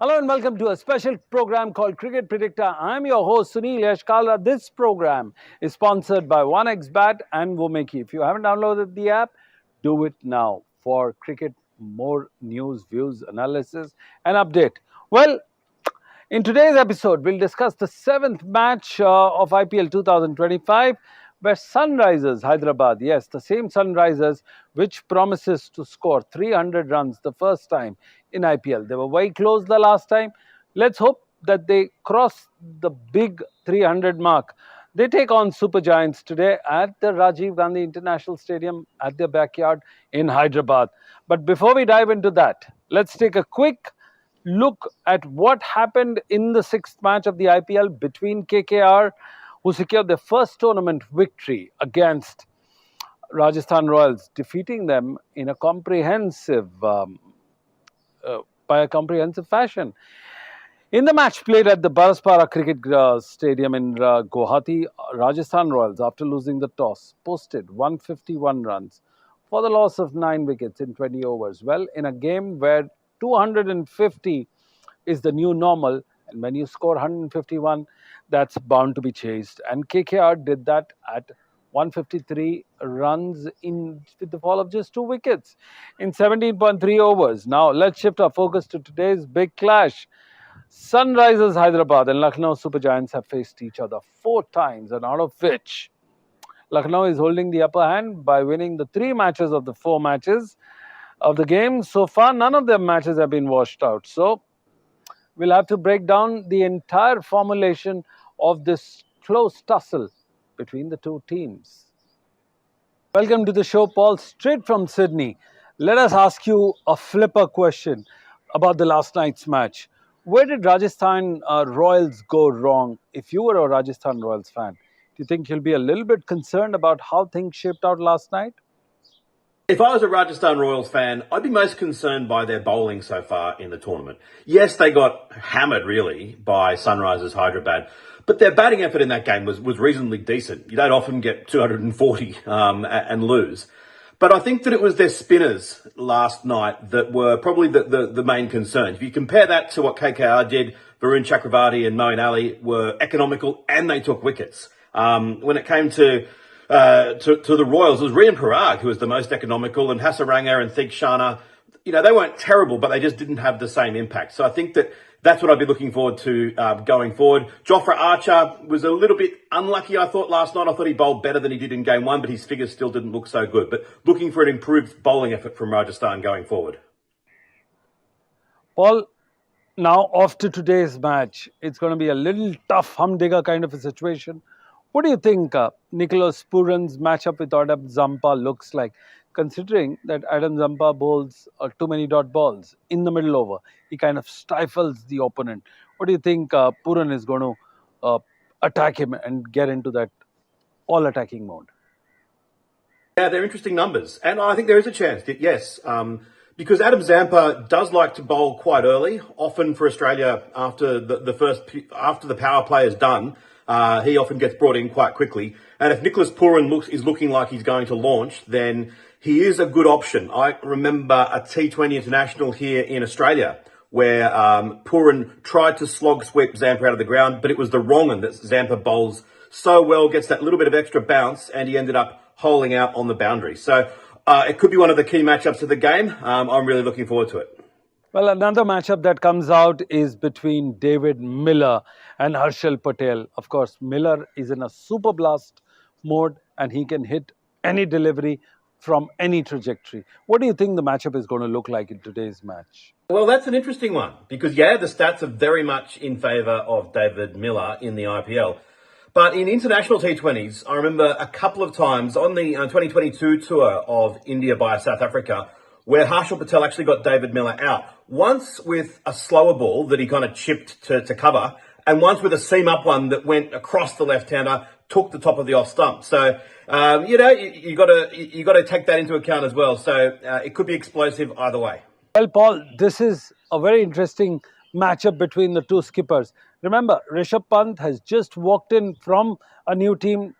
Hello and welcome to a special program called Cricket Predicta. I'm your host Sunil Yashkala. This program is sponsored by 1xBet and Womeki. If you haven't downloaded the app, do it now for cricket, more news, views, analysis and update. Well, in today's episode, we'll discuss the seventh match of IPL 2025 where Sunrisers Hyderabad, yes, the same Sunrisers which promises to score 300 runs the first time in IPL. They were very close the last time. Let's hope that they cross the big 300 mark. They take on Super Giants today at the Rajiv Gandhi International Stadium at their backyard in Hyderabad. But before we dive into that, let's take a quick look at what happened in the sixth match of the IPL between KKR, who secured their first tournament victory against Rajasthan Royals, defeating them in a comprehensive fashion. In the match played at the Baraspara Cricket Stadium in Guwahati, Rajasthan Royals, after losing the toss, posted 151 runs for the loss of 9 wickets in 20 overs. Well, in a game where 250 is the new normal, and when you score 151, that's bound to be chased. And KKR did that at 153 runs with the fall of just 2 wickets in 17.3 overs. Now, let's shift our focus to today's big clash. Sunrisers Hyderabad and Lucknow Super Giants have faced each other 4 times, and out of which Lucknow is holding the upper hand by winning the 3 matches of the 4 matches of the game. So far, none of their matches have been washed out. So, we'll have to break down the entire formulation of this close tussle between the two teams. Welcome to the show, Paul, straight from Sydney. Let us ask you a flipper question about the last night's match. Where did Rajasthan Royals go wrong? If you were a Rajasthan Royals fan, do you think you'll be a little bit concerned about how things shaped out last night? If I was a Rajasthan Royals fan, I'd be most concerned by their bowling so far in the tournament. Yes, they got hammered, really, by Sunrisers Hyderabad, but their batting effort in that game was reasonably decent. You don't often get 240 and lose. But I think that it was their spinners last night that were probably the main concern. If you compare that to what KKR did, Varun Chakravarti and Moeen Ali were economical and they took wickets. When it came to the Royals, it was Rian Parag who was the most economical, and Hasaranga and Theekshana, they weren't terrible, but they just didn't have the same impact. So I think that's what I'd be looking forward to going forward. Jofra Archer was a little bit unlucky, I thought, last night. I thought he bowled better than he did in game 1, but his figures still didn't look so good. But looking for an improved bowling effort from Rajasthan going forward. Paul, now off to today's match. It's going to be a little tough humdinger kind of a situation. What do you think Nicholas Pooran's matchup with Adam Zampa looks like, considering that Adam Zampa bowls too many dot balls in the middle over? He kind of stifles the opponent. What do you think Pooran is going to attack him and get into that all-attacking mode? Yeah, they're interesting numbers. And I think there is a chance that, yes, because Adam Zampa does like to bowl quite early, often for Australia after the power play is done. He often gets brought in quite quickly. And if Nicholas Pooran is looking like he's going to launch, then he is a good option. I remember a T20 international here in Australia where Pooran tried to slog sweep Zampa out of the ground, but it was the wrong one that Zampa bowls so well, gets that little bit of extra bounce, and he ended up holing out on the boundary. So it could be one of the key matchups of the game. I'm really looking forward to it. Well, another matchup that comes out is between David Miller and Harshal Patel. Of course, Miller is in a super blast mode and he can hit any delivery from any trajectory. What do you think the matchup is going to look like in today's match? Well, that's an interesting one because, the stats are very much in favour of David Miller in the IPL. But in international T20s, I remember a couple of times on the 2022 tour of India by South Africa, where Harshal Patel actually got David Miller out. Once with a slower ball that he kind of chipped to cover, and once with a seam-up one that went across the left-hander, took the top of the off stump. So, you got to take that into account as well. So it could be explosive either way. Well, Paul, this is a very interesting matchup between the two skippers. Remember, Rishabh Pant has just walked in from a new team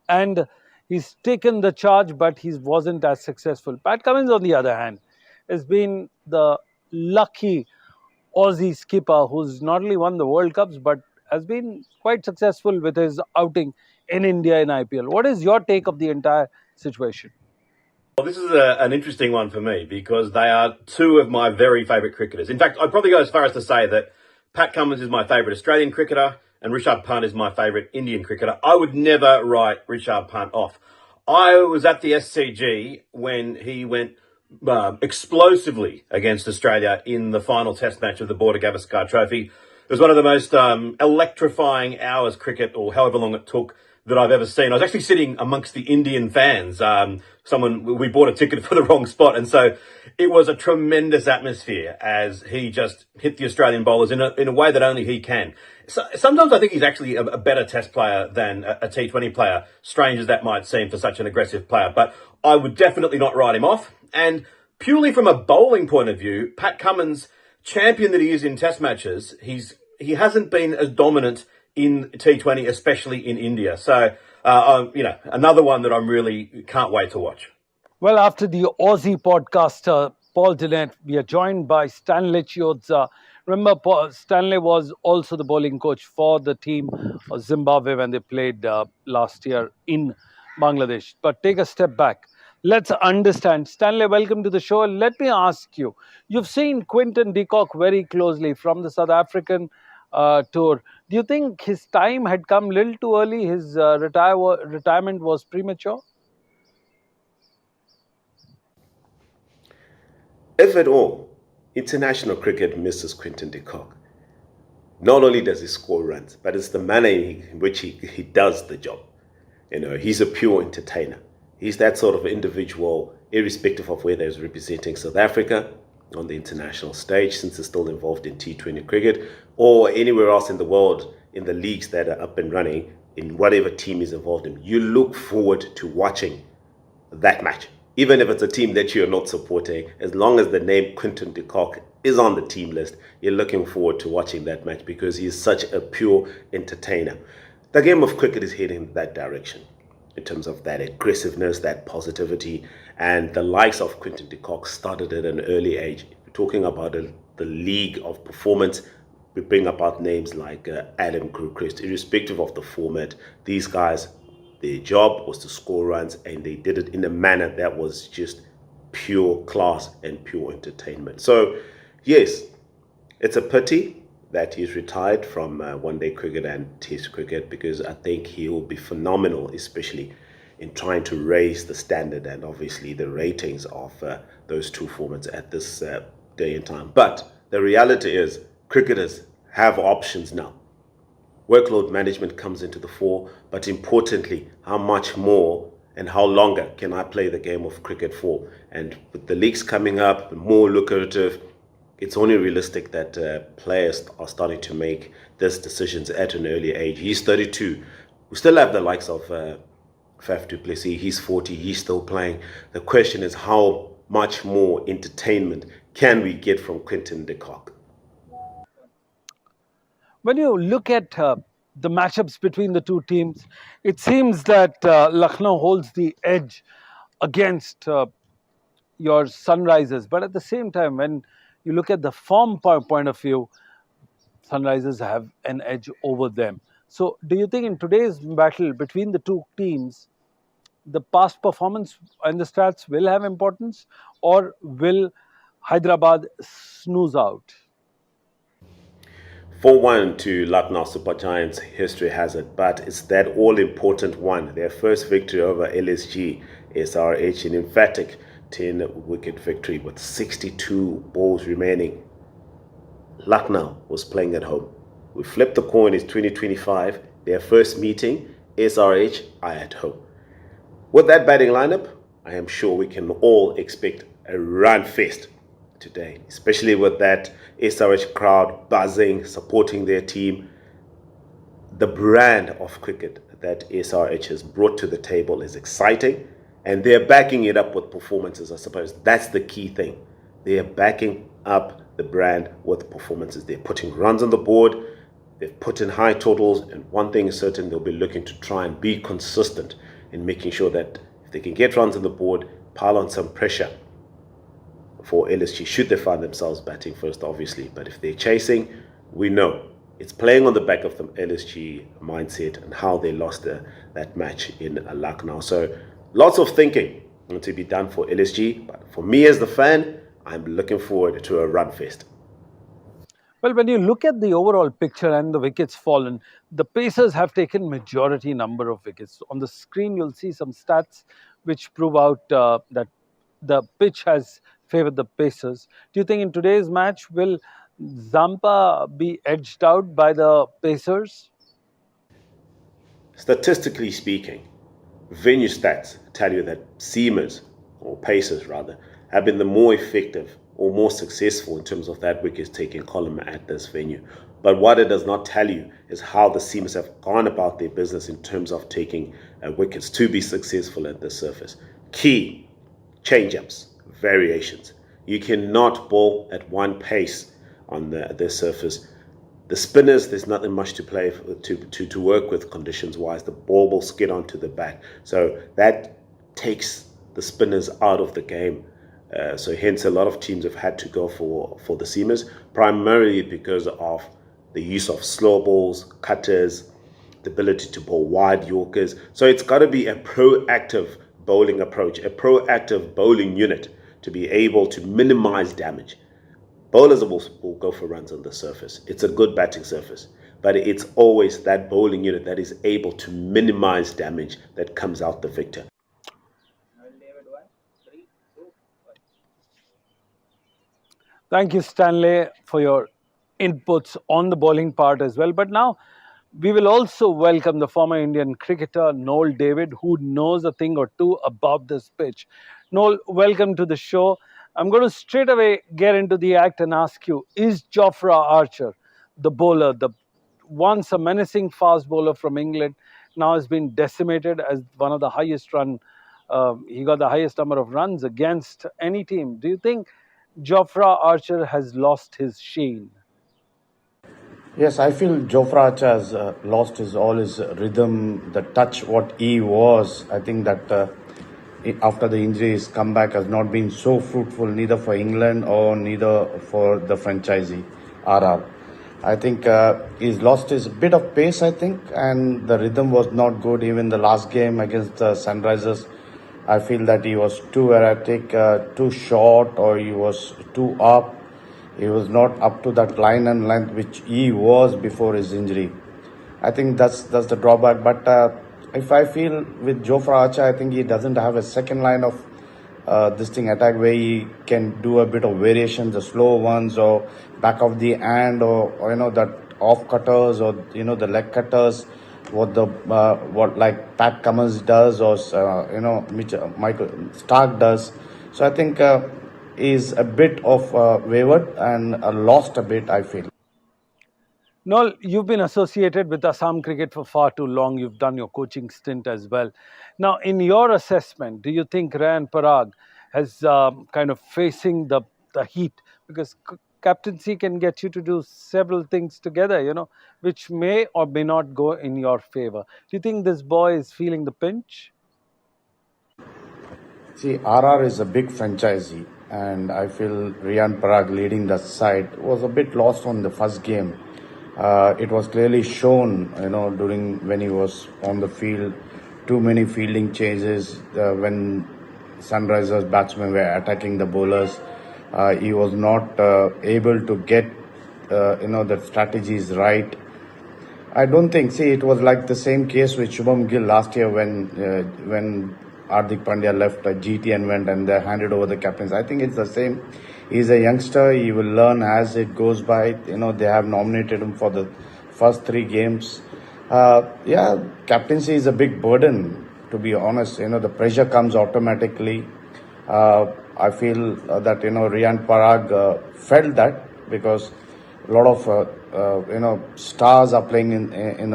and he's taken the charge, but he wasn't as successful. Pat Cummins, on the other hand, has been the lucky Aussie skipper who's not only won the World Cups but has been quite successful with his outing in India in IPL. What is your take of the entire situation? Well, this is an interesting one for me because they are two of my very favourite cricketers. In fact, I'd probably go as far as to say that Pat Cummins is my favourite Australian cricketer and Rishabh Pant is my favourite Indian cricketer. I would never write Rishabh Pant off. I was at the SCG when he went explosively against Australia in the final Test match of the Border Gavaskar Trophy. It was one of the most electrifying hours cricket, or however long it took, that I've ever seen. I was actually sitting amongst the Indian fans. We bought a ticket for the wrong spot, and so it was a tremendous atmosphere as he just hit the Australian bowlers in a way that only he can. So, sometimes I think he's actually a better Test player than a T20 player, strange as that might seem for such an aggressive player. But I would definitely not write him off. And purely from a bowling point of view, Pat Cummins, champion that he is in Test matches, he hasn't been as dominant in T20, especially in India. So, another one that I'm really can't wait to watch. Well, after the Aussie podcaster Paul Dillett, we are joined by Stanley Chiozza. Remember, Stanley was also the bowling coach for the team of Zimbabwe when they played last year in Bangladesh. But take a step back. Let's understand. Stanley, welcome to the show. Let me ask you, you've seen Quinton de Kock very closely from the South African tour. Do you think his time had come a little too early? His retirement was premature? If at all, international cricket misses Quinton de Kock. Not only does he score runs, but it's the manner in which he does the job. He's a pure entertainer. He's that sort of individual, irrespective of whether he's representing South Africa on the international stage, since he's still involved in T20 cricket, or anywhere else in the world in the leagues that are up and running, in whatever team he's involved in. You look forward to watching that match. Even if it's a team that you're not supporting, as long as the name Quinton de Kock is on the team list, you're looking forward to watching that match because he's such a pure entertainer. The game of cricket is heading in that direction in terms of that aggressiveness, that positivity, and the likes of Quinton de Kock started at an early age. We're talking about the league of performance. We bring about names like Adam Gilchrist, irrespective of the format. These guys, their job was to score runs, and they did it in a manner that was just pure class and pure entertainment. So, yes, it's a pity that he's retired from one-day cricket and Test cricket, because I think he will be phenomenal, especially in trying to raise the standard and obviously the ratings of those two formats at this day and time. But the reality is cricketers have options now. Workload management comes into the fore, but importantly, how much more and how longer can I play the game of cricket for? And with the leagues coming up, more lucrative, it's only realistic that players are starting to make these decisions at an early age. He's 32. We still have the likes of Faf du Plessis. He's 40. He's still playing. The question is, how much more entertainment can we get from Quinton de Kock? When you look at the matchups between the two teams, it seems that Lucknow holds the edge against your Sunrisers. But at the same time, when you look at the form point of view, Sunrisers have an edge over them. So, do you think in today's battle between the two teams, the past performance and the stats will have importance, or will Hyderabad snooze out? 4-1 to Lucknow Super Giants, history has it, but it's that all-important one, their first victory over LSG, SRH, an emphatic 10-wicket victory with 62 balls remaining. Lucknow was playing at home. We flipped the coin, it's 2025, their first meeting, SRH are at home. With that batting lineup, I am sure we can all expect a run fest today, especially with that SRH crowd buzzing, supporting their team. The brand of cricket that SRH has brought to the table is exciting, and they're backing it up with performances, I suppose. That's the key thing. They are backing up the brand with performances. They're putting runs on the board, they've put in high totals, and one thing is certain, they'll be looking to try and be consistent in making sure that if they can get runs on the board, pile on some pressure for LSG should they find themselves batting first, obviously. But if they're chasing, we know it's playing on the back of the LSG mindset and how they lost that match in Lucknow. So lots of thinking to be done for LSG. But for me as the fan, I'm looking forward to a run fest. Well, when you look at the overall picture and the wickets fallen, the Pacers have taken majority number of wickets. On the screen, you'll see some stats which prove out that the pitch has favored the Pacers. Do you think in today's match will Zampa be edged out by the Pacers? Statistically speaking, venue stats tell you that seamers, or pacers rather, have been the more effective or more successful in terms of that wicket taking column at this venue. But what it does not tell you is how the seamers have gone about their business in terms of taking wickets to be successful at the surface. Key change-ups, variations. You cannot bowl at one pace on the surface. The spinners, there's nothing much to play to work with conditions-wise. The ball will skid onto the back. So that takes the spinners out of the game. So hence a lot of teams have had to go for the seamers, primarily because of the use of slow balls, cutters, the ability to bowl wide Yorkers. So it's got to be a proactive bowling approach, a proactive bowling unit to be able to minimize damage. Bowlers will go for runs on the surface. It's a good batting surface, but it's always that bowling unit that is able to minimize damage that comes out the victor. Thank you, Stanley, for your inputs on the bowling part as well. But now we will also welcome the former Indian cricketer Noel David, who knows a thing or two about this pitch. Noel, welcome to the show. I'm going to straight away get into the act and ask you, is Jofra Archer, the bowler, the once a menacing fast bowler from England, now has been decimated as one of the highest he got the highest number of runs against any team. Do you think Jofra Archer has lost his sheen? Yes, I feel Jofra Archer has lost all his rhythm, the touch, what he was. I think that after the injury, his comeback has not been so fruitful, neither for England or neither for the franchisee, RR. I think he's lost his bit of pace, I think, and the rhythm was not good. Even the last game against the Sunrisers, I feel that he was too erratic, too short, or he was too up. He was not up to that line and length which he was before his injury. I think that's the drawback. But if I feel with Jofra Archer, I think he doesn't have a second line of this thing attack where he can do a bit of variation, the slow ones or back of the hand or that off cutters or the leg cutters. What like Pat Cummins does or Michael Stark does. So I think is a bit of wavered and lost a bit, I feel. Noel, you've been associated with Assam cricket for far too long. You've done your coaching stint as well. Now, in your assessment, do you think Ryan Parag has kind of facing the heat? Because captaincy can get you to do several things together, which may or may not go in your favor. Do you think this boy is feeling the pinch? See, RR is a big franchisee, and I feel Riyan Parag leading the side was a bit lost on the first game. It was clearly shown, during when he was on the field, too many fielding changes when Sunrisers batsmen were attacking the bowlers. He was not able to get, the strategies right. I don't think. See, it was like the same case with Shubham Gill last year when Hardik Pandya left GT and went and they handed over the captains. I think it's the same. He's a youngster. He will learn as it goes by. They have nominated him for the first 3 games. Captaincy is a big burden, to be honest. The pressure comes automatically. I feel that, Riyan Parag felt that because a lot of, stars are playing in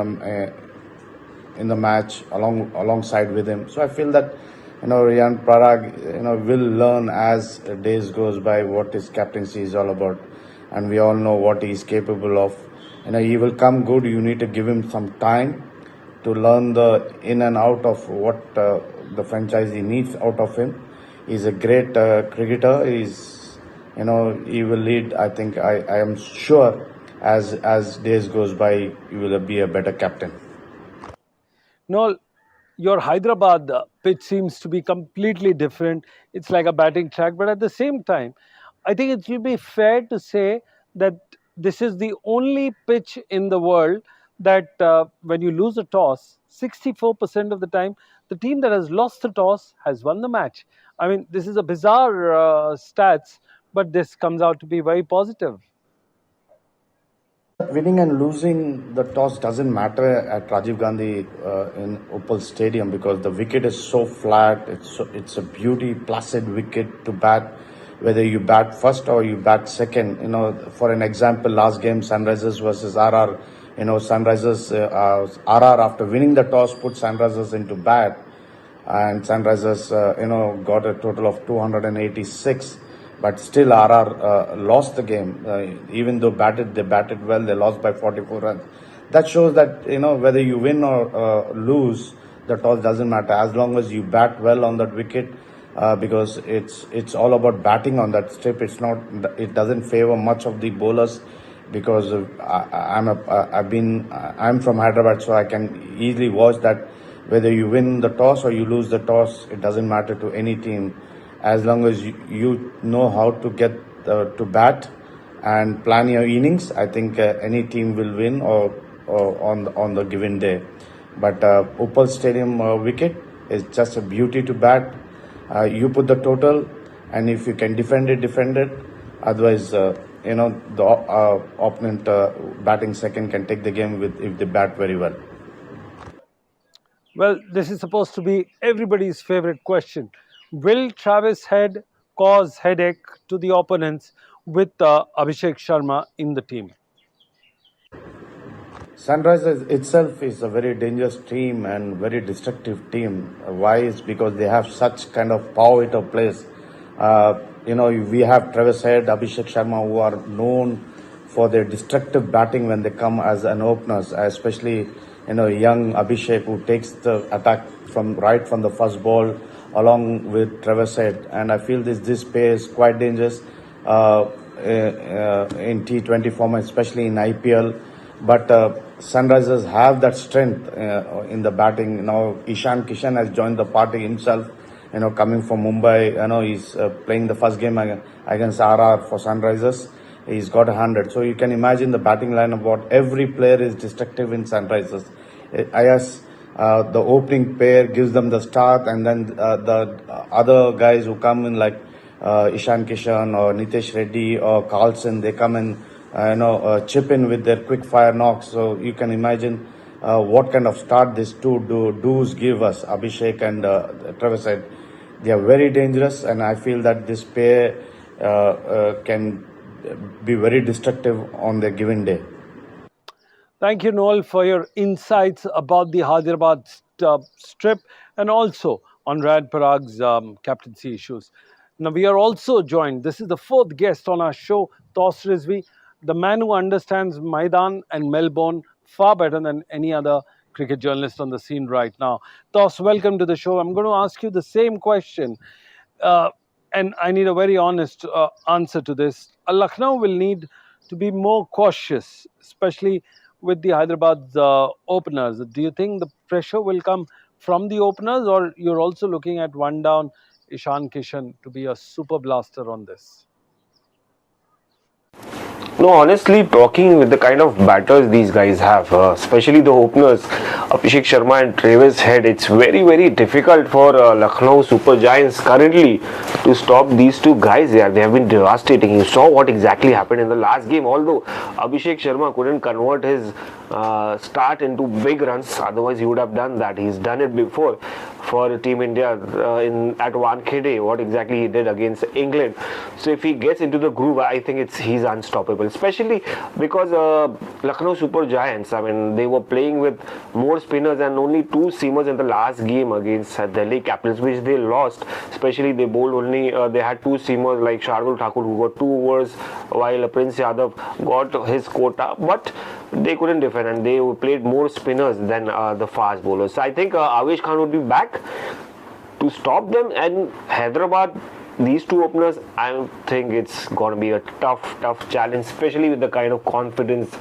the match alongside with him. So I feel that Riyan Parag will learn as days goes by what his captaincy is all about, and we all know what he is capable of. He will come good. You need to give him some time to learn the in and out of what the franchisee needs out of him. He's a great cricketer. he will lead. I think I am sure as days goes by, he will be a better captain. No, your Hyderabad pitch seems to be completely different. It's like a batting track, but at the same time, I think it will be fair to say that this is the only pitch in the world that when you lose a toss, 64% of the time, the team that has lost the toss has won the match. I mean, this is a bizarre stats, but this comes out to be very positive. Winning and losing the toss doesn't matter at Rajiv Gandhi in Opal Stadium because the wicket is so flat. It's a beauty, placid wicket to bat. Whether you bat first or you bat second, for an example, last game Sunrisers versus RR. Sunrisers RR after winning the toss put Sunrisers into bat, and Sunrisers got a total of 286, but still RR lost the game. Even though they batted well, they lost by 44 runs. That shows that whether you win or lose, the toss doesn't matter as long as you bat well on that wicket. Because it's all about batting on that strip. It doesn't favor much of the bowlers because I'm from Hyderabad, so I can easily watch that. Whether you win the toss or you lose the toss, it doesn't matter to any team, as long as you know how to get to bat and plan your innings. I think any team will win or on the given day. But Opal Stadium wicket is just a beauty to bat. You put the total, and if you can defend it, defend it. Otherwise, the opponent batting second can take the game if they bat very well. Well, this is supposed to be everybody's favorite question. Will Travis Head cause headache to the opponents with Abhishek Sharma in the team? Sunrisers itself is a very dangerous team and very destructive team. Why? Is because they have such kind of power hitter players. We have Travis Head, Abhishek Sharma, who are known for their destructive batting when they come as an openers, especially young Abhishek, who takes the attack from the first ball along with Travis Head. And I feel this pair is quite dangerous in T20 format, especially in IPL. But Sunrisers have that strength in the batting. Now Ishan Kishan has joined the party himself. Coming from Mumbai, he's playing the first game against RR for Sunrisers. He's got 100. So you can imagine the batting lineup. What every player is destructive in Sunrisers. I guess the opening pair gives them the start, and then the other guys who come in like Ishan Kishan or Nitesh Reddy or Carlson, they come in. Chip in with their quick fire knocks. So you can imagine what kind of start these two do's give us, Abhishek and Travis Head. They are very dangerous, and I feel that this pair can be very destructive on their given day. Thank you, Noel, for your insights about the Hyderabad strip and also on Rad Parag's captaincy issues. Now, we are also joined, this is the fourth guest on our show, Tos Rizvi, the man who understands Maidan and Melbourne far better than any other cricket journalist on the scene right now. Tos, welcome to the show. I'm going to ask you the same question. And I need a very honest answer to this. Lucknow will need to be more cautious, especially with the Hyderabad openers. Do you think the pressure will come from the openers, or you're also looking at one down Ishan Kishan to be a super blaster on this? No, honestly, talking with the kind of batters these guys have, especially the openers, Abhishek Sharma and Travis Head, it's very, very difficult for Lucknow Super Giants currently to stop these two guys there. They have been devastating. You saw what exactly happened in the last game. Although Abhishek Sharma couldn't convert his start into big runs, otherwise he would have done that. He's done it before for Team India at Wankhede, what exactly he did against England. So if he gets into the groove, I think he's unstoppable, especially because Lucknow Super Giants, I mean, they were playing with more spinners and only two seamers in the last game against Delhi Capitals, which they lost. Especially they bowled only, they had two seamers like Shardul Thakur, who got 2 overs, while Prince Yadav got his quota, but they couldn't defend, and they played more spinners than the fast bowlers. So I think Avesh Khan would be back to stop them, and Hyderabad these two openers, I think it's going to be a tough challenge, especially with the kind of confidence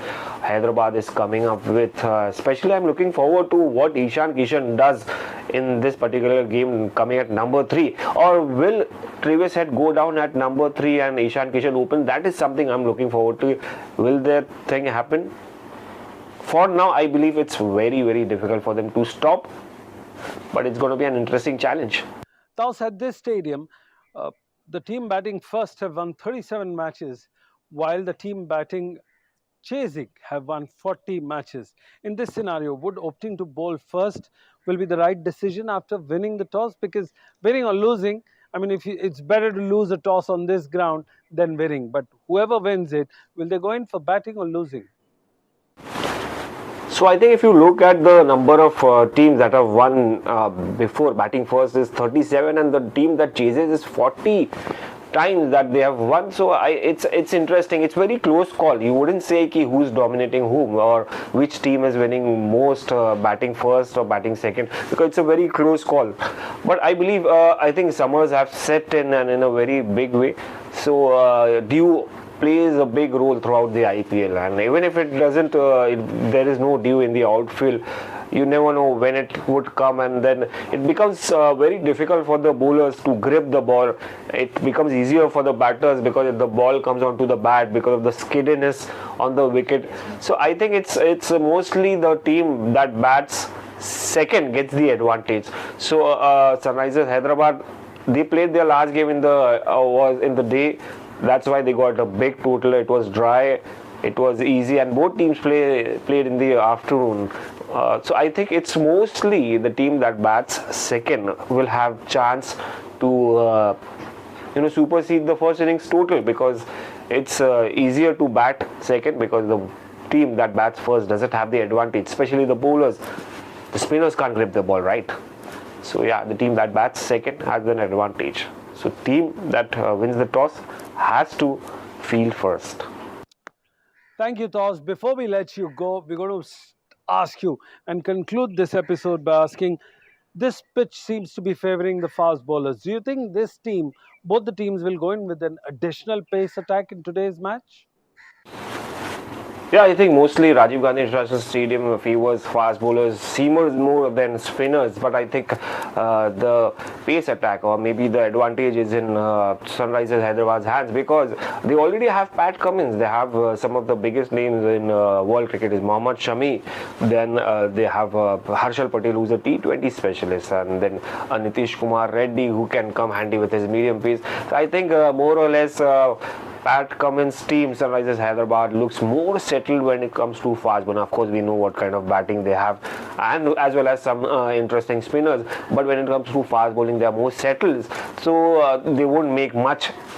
Hyderabad is coming up with. Especially, I'm looking forward to what Ishan Kishan does in this particular game, coming at number 3. Or will Travis Head go down at number 3 and Ishan Kishan open? That is something I'm looking forward to. Will that thing happen? For now, I believe it's very difficult for them to stop, but it's going to be an interesting challenge. Thus, at this stadium, the team batting first have won 37 matches, while the team batting chasing have won 40 matches. In this scenario, would opting to bowl first will be the right decision after winning the toss? Because winning or losing, I mean, it's better to lose a toss on this ground than winning. But whoever wins it, will they go in for batting or losing? So I think if you look at the number of teams that have won before batting first is 37, and the team that chases is 40 times that they have won. So it's interesting. It's very close call. You wouldn't say who's dominating whom or which team is winning most batting first or batting second, because it's a very close call. But I believe I think summers have set in, and in a very big way. So dew plays a big role throughout the IPL, and even if it doesn't, there is no dew in the outfield, you never know when it would come, and then it becomes very difficult for the bowlers to grip the ball. It becomes easier for the batters because the ball comes onto the bat because of the skiddiness on the wicket. So I think it's mostly the team that bats second gets the advantage. So Sunrisers Hyderabad, they played their last game was in the day. That's why they got a big total. It was dry, it was easy, and both teams played in the afternoon. So I think it's mostly the team that bats second will have chance to supersede the first innings total, because it's easier to bat second because the team that bats first doesn't have the advantage, especially the bowlers. The spinners can't grip the ball, right? So yeah, the team that bats second has an advantage. So team that wins the toss has to field first. Thank you, Toss. Before we let you go, we're going to ask you and conclude this episode by asking, this pitch seems to be favoring the fast bowlers. Do you think this team, both the teams, will go in with an additional pace attack in today's match? Yeah, I think mostly Rajiv Gandhi International Stadium favors fast bowlers, seamers more than spinners. But I think the pace attack, or maybe the advantage, is in Sunrisers Hyderabad's hands, because they already have Pat Cummins. They have some of the biggest names in world cricket is Mohammad Shami. Then they have Harshal Patel, who's a T20 specialist, and then Nitish Kumar Reddy, who can come handy with his medium pace. So I think more or less Pat Cummins' team, Sunrisers Hyderabad, looks more settled when it comes to fast bowling. Of course, we know what kind of batting they have, and as well as some interesting spinners. But when it comes to fast bowling, they are more settled. So they won't make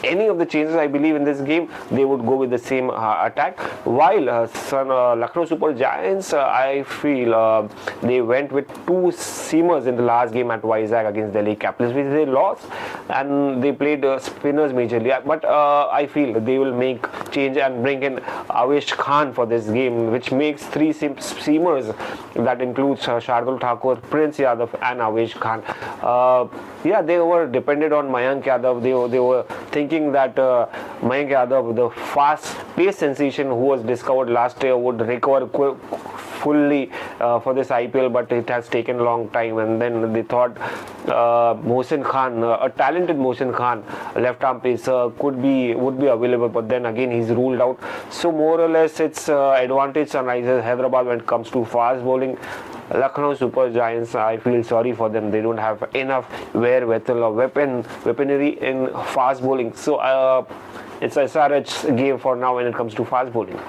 any of the changes, I believe, in this game. They would go with the same attack. While Lucknow Super Giants, I feel they went with 2 seamers in the last game at Vizag against Delhi Capitals, which they lost, and they played spinners majorly. But I feel they will make change and bring in Avesh Khan for this game, which makes 3 seamers. That includes Shardul Thakur, Prince Yadav, and Avesh Khan. Yeah, they were dependent on Mayank Yadav. They were thinking that Mayank Yadav, the fast pace sensation who was discovered last year, would recover fully for this IPL, but it has taken a long time. And then they thought Mohsin Khan, a talented Mohsin Khan, left arm pacer, would be available, but then again he's ruled out. So more or less it's advantage Sunrisers Hyderabad when it comes to fast bowling. Lucknow Super Giants, I feel sorry for them. They don't have enough wherewithal or weaponry in fast bowling. So it's a SRH game for now when it comes to fast bowling.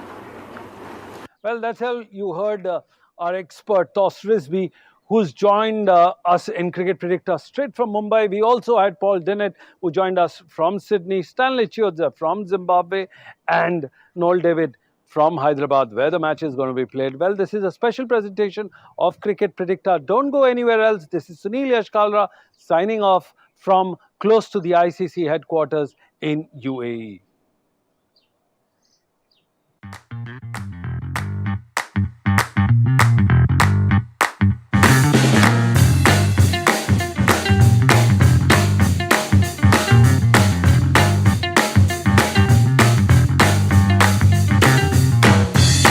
Well, that's how you heard our expert, Toss Risby, who's joined us in Cricket Predicta straight from Mumbai. We also had Paul Dinnett, who joined us from Sydney, Stanley Chiodza from Zimbabwe, and Noel David from Hyderabad, where the match is going to be played. Well, this is a special presentation of Cricket Predicta. Don't go anywhere else. This is Sunil Yashkalra signing off from close to the ICC headquarters in UAE.